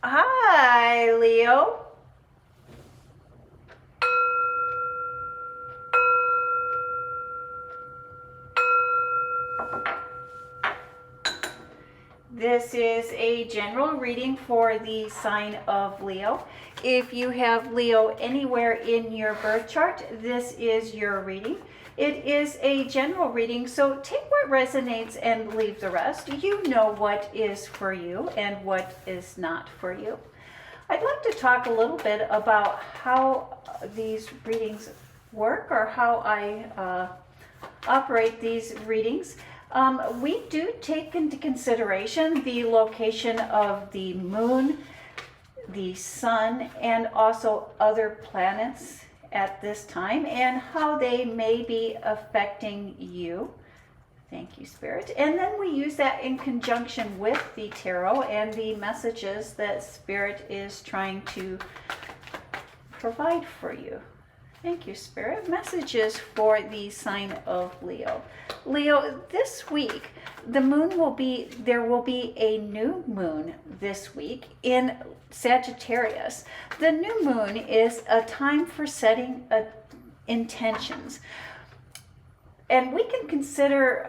Hi, Leo. This is a general reading for the sign of Leo. If you have Leo anywhere in your birth chart, this is your reading. It is a general reading, so take what resonates and leave the rest. You know what is for you and what is not for you. I'd like to talk a little bit about how these readings work, or how I operate these readings. We do take into consideration the location of the moon, the sun, and also other planets at this time, and how they may be affecting you. Thank you, Spirit. And then we use that in conjunction with the tarot and the messages that Spirit is trying to provide for you. Thank you, Spirit. Messages for the sign of Leo. Leo, this week, there will be a new moon this week in Sagittarius. The new moon is a time for setting intentions. And we can consider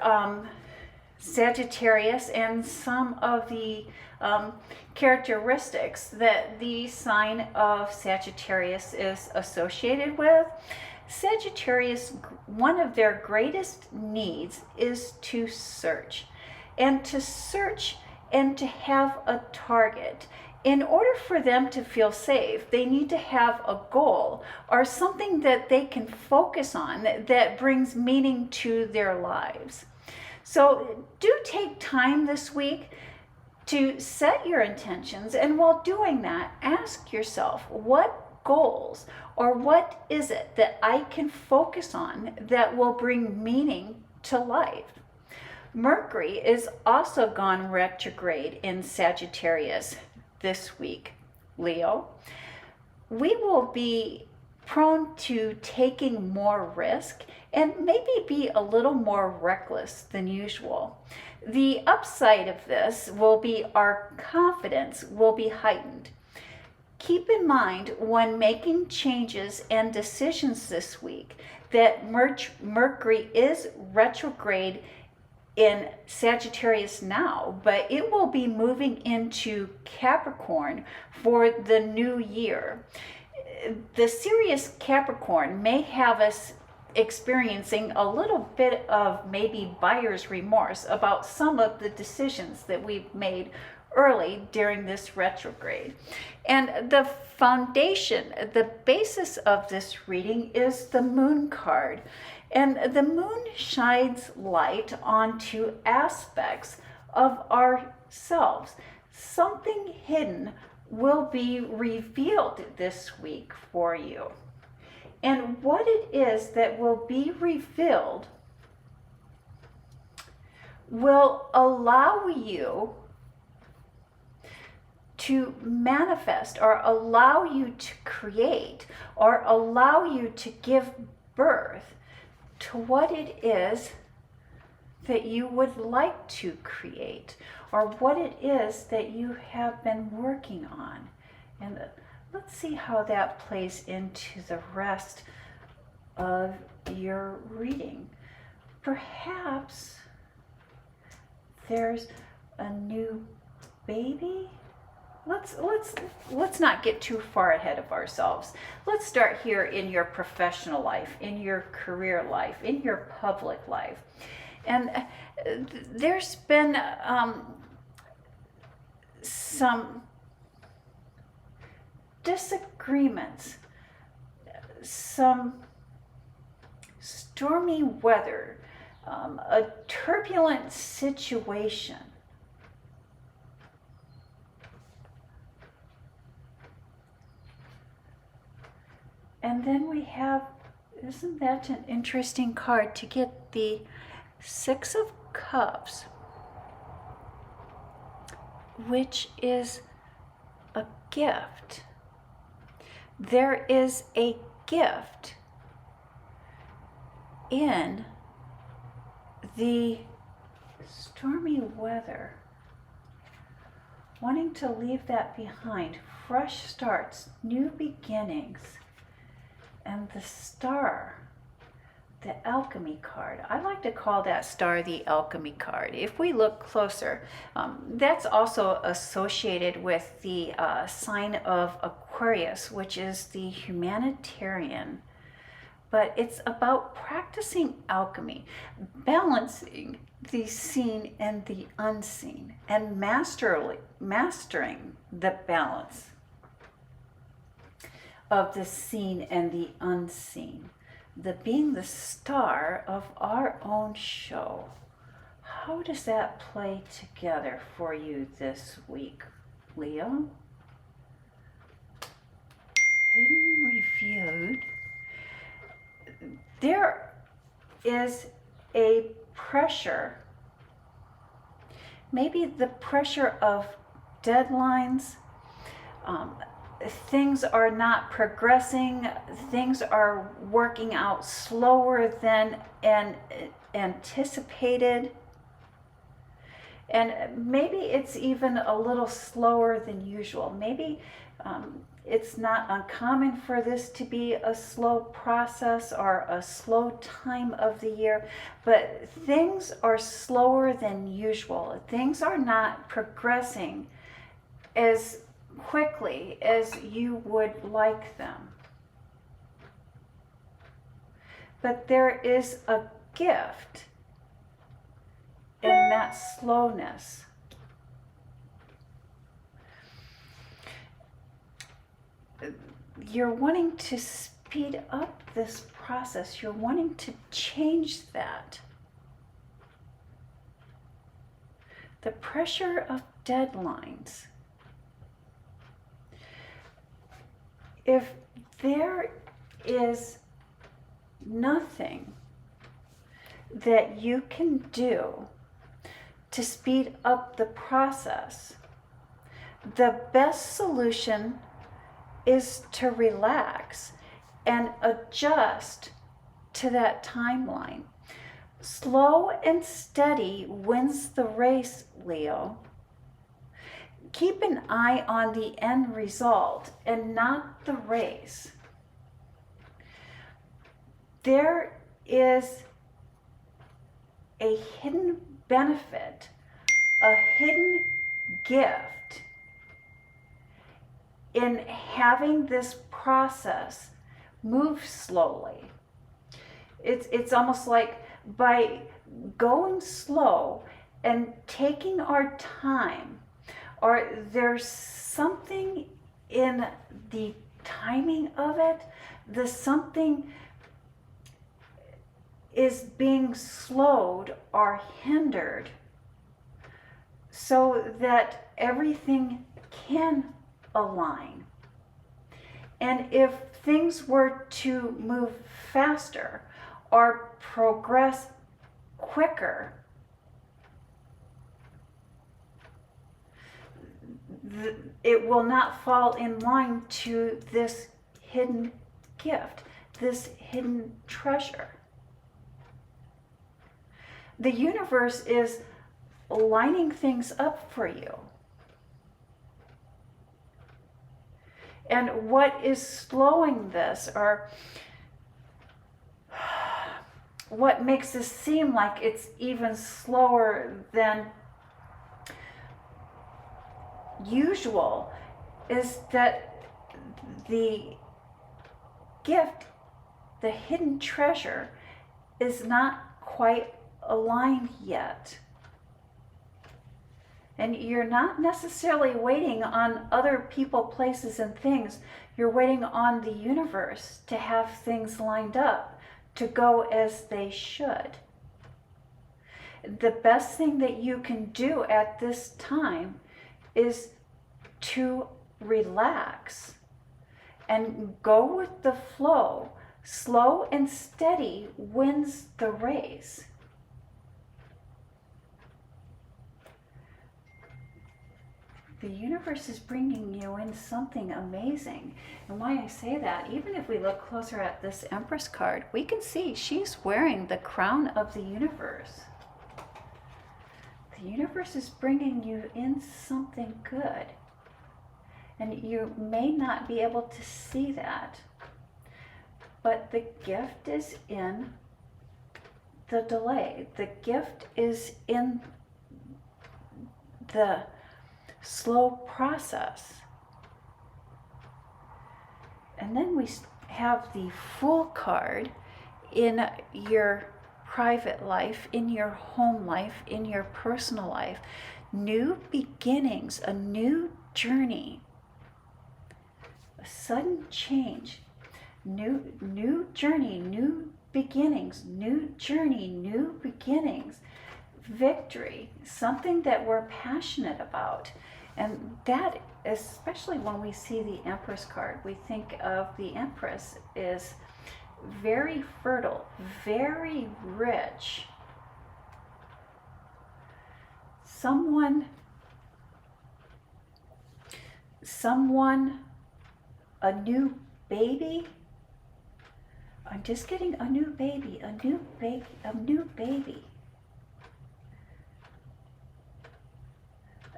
Sagittarius and some of the characteristics that the sign of Sagittarius is associated with. Sagittarius, one of their greatest needs is to search and to have a target. In order for them to feel safe, they need to have a goal or something that they can focus on that brings meaning to their lives. So do take time this week to set your intentions, and while doing that, ask yourself, what goals or what is it that I can focus on that will bring meaning to life? Mercury is also gone retrograde in Sagittarius this week, Leo. We will be prone to taking more risk and maybe be a little more reckless than usual. The upside of this will be our confidence will be heightened. Keep in mind when making changes and decisions this week that Mercury is retrograde in Sagittarius now, but it will be moving into Capricorn for the new year. The serious Capricorn may have us experiencing a little bit of maybe buyer's remorse about some of the decisions that we've made early during this retrograde. And the foundation, the basis of this reading is the moon card. And the moon shines light onto aspects of ourselves. Something hidden will be revealed this week for you. And what it is that will be revealed will allow you to manifest, or allow you to create, or allow you to give birth to what it is that you would like to create, or what it is that you have been working on. And let's see how that plays into the rest of your reading. Perhaps there's a new baby. Let's not get too far ahead of ourselves. Let's start here in your professional life, in your career life, in your public life. And there's been some disagreements, some stormy weather, a turbulent situation. And then we have, isn't that an interesting card to get the Six of Cups, which is a gift. There is a gift in the stormy weather. wanting to leave that behind. Fresh starts, new beginnings. And the Star, the Alchemy card. I like to call that star the Alchemy card. If we look closer, that's also associated with the sign of Aquarius, which is the humanitarian. But it's about practicing alchemy, balancing the seen and the unseen, and mastering the balance of the seen and the unseen. Being the star of our own show. How does that play together for you this week, Leo? Hidden reviewed. There is a pressure, maybe the pressure of deadlines. Things are not progressing, things are working out slower than anticipated, and maybe it's even a little slower than usual. Maybe it's not uncommon for this to be a slow process or a slow time of the year, but things are slower than usual. Things are not progressing as quickly as you would like them. But there is a gift in that slowness. You're wanting to speed up this process. You're wanting to change that. The pressure of deadlines. If there is nothing that you can do to speed up the process, the best solution is to relax and adjust to that timeline. Slow and steady wins the race, Leo. Keep an eye on the end result and not the race. There is a hidden benefit, a hidden gift in having this process move slowly. It's almost like by going slow and taking our time, or there's something in the timing of it, the something is being slowed or hindered so that everything can align. And if things were to move faster or progress quicker, it will not fall in line to this hidden gift, this hidden treasure. The universe is lining things up for you. And what is slowing this, or what makes this seem like it's even slower than usual, is that the gift, the hidden treasure, is not quite aligned yet. And you're not necessarily waiting on other people, places, and things. You're waiting on the universe to have things lined up to go as they should. The best thing that you can do at this time is to relax and go with the flow. Slow and steady wins the race. The universe is bringing you in something amazing. And why I say that, even if we look closer at this Empress card, we can see she's wearing the crown of the universe. The universe is bringing you in something good. And you may not be able to see that. But the gift is in the delay. The gift is in the slow process. And then we have the Fool card in your private life, in your home life, in your personal life. New beginnings, a new journey, a sudden change, new journey, new beginnings, new journey, new beginnings, victory, something that we're passionate about. And that, especially when we see the Empress card, we think of the Empress is very fertile, very rich. Someone, a new baby. I'm just getting a new baby, a new baby.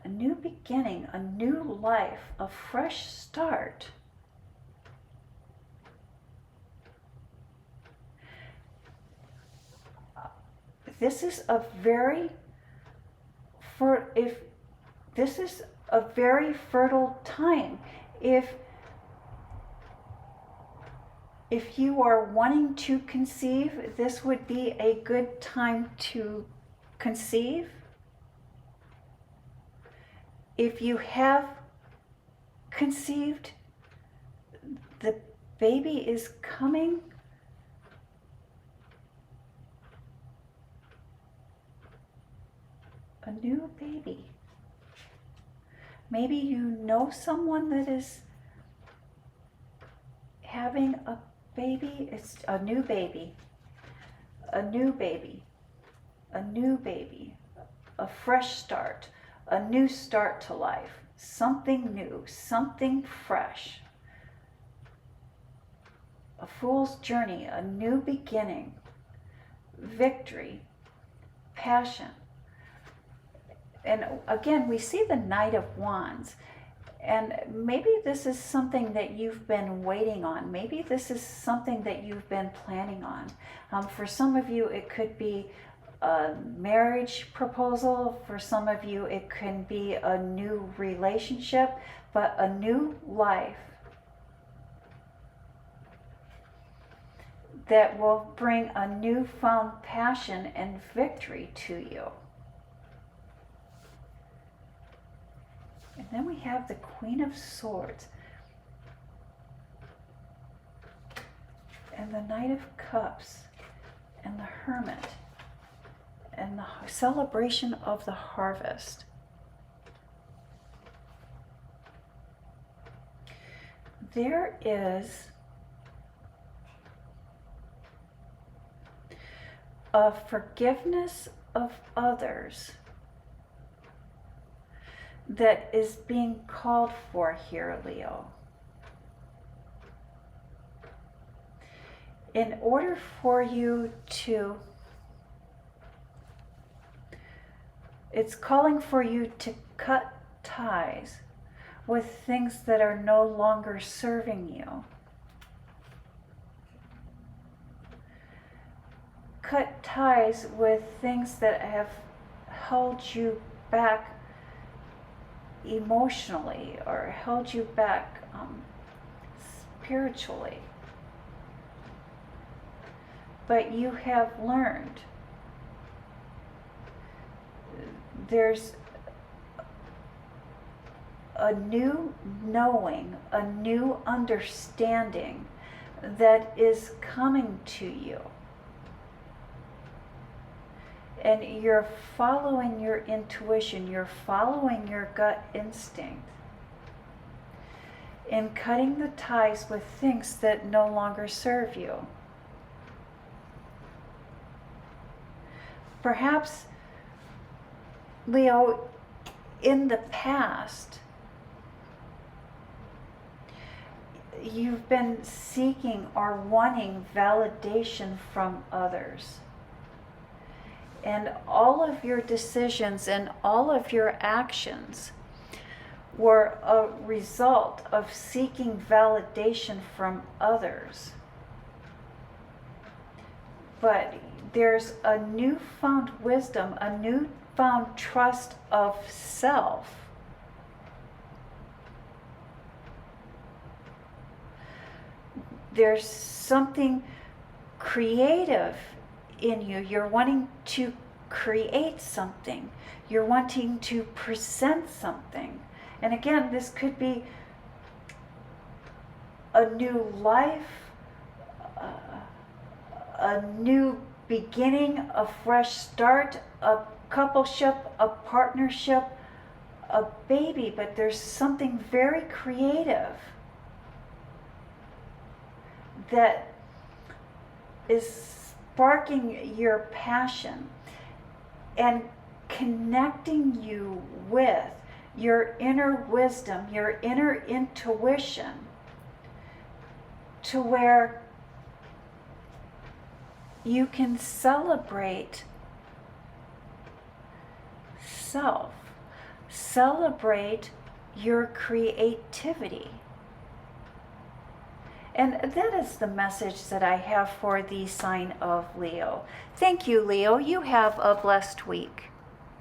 A new beginning, a new life, a fresh start. This is a very fertile time. If you are wanting to conceive, this would be a good time to conceive. If you have conceived, the baby is coming. A new baby. Maybe you know someone that is having a baby. It's a new baby. A new baby. A new baby. A fresh start. A new start to life. Something new. Something fresh. A fool's journey. A new beginning. Victory. Passion. And again, we see the Knight of Wands. And maybe this is something that you've been waiting on. Maybe this is something that you've been planning on. For some of you, it could be a marriage proposal. For some of you, it can be a new relationship, but a new life that will bring a newfound passion and victory to you. And then we have the Queen of Swords and the Knight of Cups and the Hermit and the celebration of the harvest. There is a forgiveness of others that is being called for here, Leo. In order for you to, it's calling for you to cut ties with things that are no longer serving you. Cut ties with things that have held you back emotionally or held you back spiritually. But you have learned. There's a new knowing, a new understanding that is coming to you. And you're following your intuition, you're following your gut instinct in cutting the ties with things that no longer serve you. Perhaps, Leo, in the past, you've been seeking or wanting validation from others. and all of your decisions and all of your actions were a result of seeking validation from others. But there's a newfound wisdom, a newfound trust of self. There's something creative in you. You're wanting to create something. You're wanting to present something. And again, this could be a new life, a new beginning, a fresh start, a coupleship, a partnership, a baby, but there's something very creative that is sparking your passion and connecting you with your inner wisdom, your inner intuition, to where you can celebrate self, celebrate your creativity. And that is the message that I have for the sign of Leo. Thank you, Leo. You have a blessed week.